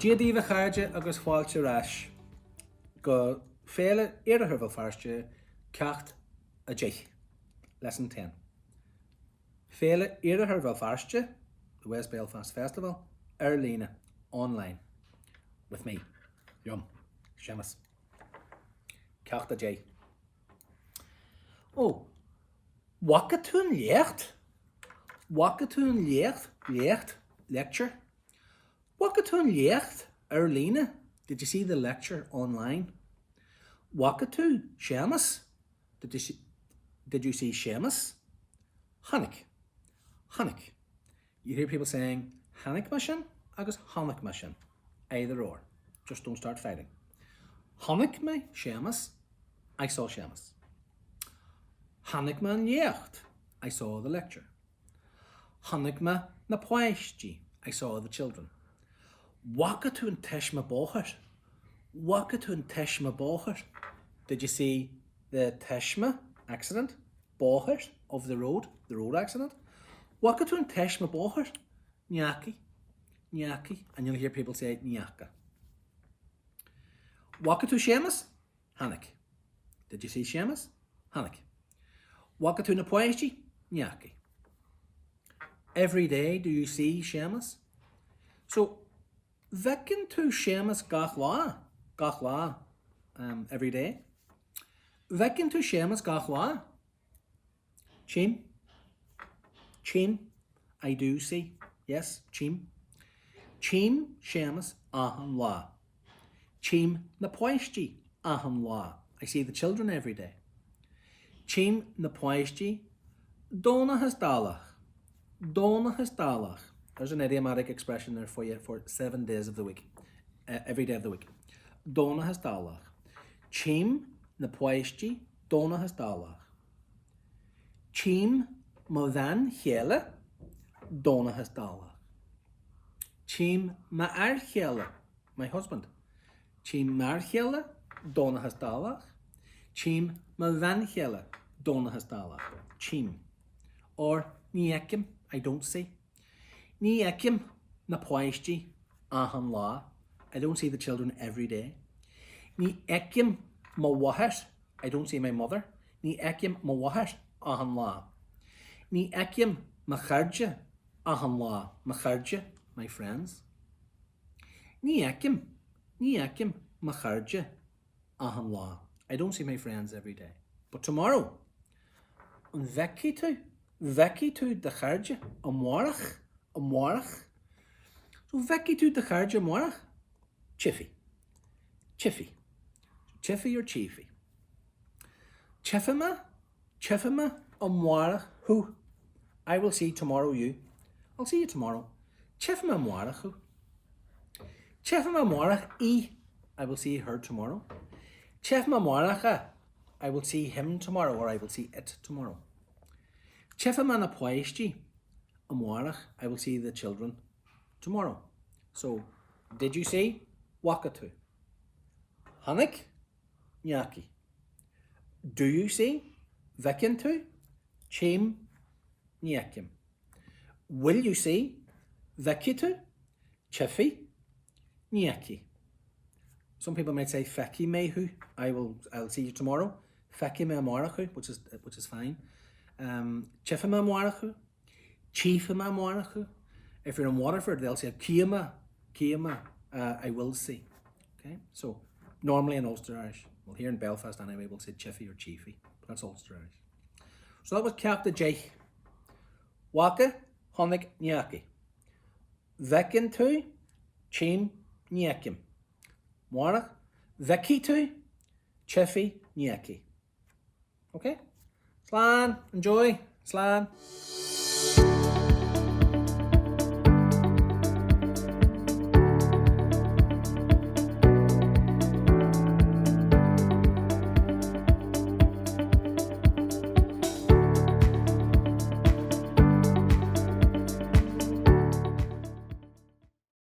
Díadíomh cairde agus fáilte rais go Féile Virtual Féile ceacht a deich. Lesson 10. Féile Virtual Féile, the West Belfast Festival, Ealaíon online with me. Yum. Seamus. Ceacht a deich. Oh, wacca tú an leat? Wacca tú an leat? Lecture? Wacca tú an leat? Ealaíon? Did you see the lecture online? Wacca tú Seamus? Did you see Seamus? Hannick. You hear people saying Hannick mission agus Hannick mission. Either or. Just don't start fighting. Hannick me Seamus. I saw Seamus. Hannick me an leat. I saw the lecture. Hannick me na poisty. I saw the children. Wacca tú an teis ma bóchar? Wacca tú an teis ma bóchar? Did you see the teisma accident? Bóchar of the road accident? Wacca tú an teis ma bóchar? Niaki. And you'll hear people say niaka. Wacca tú Seamus? Hannick. Did you see Seamus? Hannick. Wacca tú na poisty? Niaki. Every day do you see Seamus? So, vecin tú Seamus gach lá every day? Vecin tú Seamus gach lá? Chim, I do see. Yes, chim. Chim Seamus ahan lá. Chim na poisty ahan lá. I see the children every day. Chim na poisty dóna has dalach. There's an idiomatic expression there for you for 7 days of the week. Every day of the week. Dóna has dalach. Chim na poisty dóna has dalach. Chim ma van chéile dóna has dalach. Chim ma ar chéile, my husband. Chim mar chéile dóna has dalach. Chim ma van chéile dóna has dalach. Chim. Or ní ekim, I don't see. Ní ekim na poisty ahan lá. I don't see the children every day. Ní ekim ma wahar. I don't see my mother. Ní ekim ma wahar ahan lá. Ní ekim ma cairde ahan lá. Ma cairde, my friends. Ní ekim ma cairde ahan lá. I don't see my friends every day. But tomorrow, an veci tú de cairde amórach. So veci tú de cairde amórach? Chiffy or chiefy? Chiffima amórach who? I will see tomorrow you. I'll see you tomorrow. Chiffima amórach who? Chiffima amórach I will see her tomorrow. Chiffima amórach I will see him tomorrow, or I will see it tomorrow. Chiffima na poisty amórach I will see the children tomorrow. So, did you see? Wacca tú? Hannick? Niaki. Do you see? Vecin tú? Chim? Niakim. Will you see? Veci tú? Chiffy? Niaki. Some people might say feci mehu. I'll see you tomorrow. Feci me amórachu, which is fine. Chiffa me amórachu. Chiefa me amórachu. If you're in Waterford, they'll say Kiama, I will see. Okay, so normally in Ulster Irish, well here in Belfast anyway, we'll say Chiffy or Chiefy, but that's Ulster Irish. So that was ceacht a deich. Wacca, Hannick, Niaki. Vecin tú, Chim, Niakim. Mórach, Veci tú, Chiffy, Niaki. Okay? Slán, enjoy. Slán.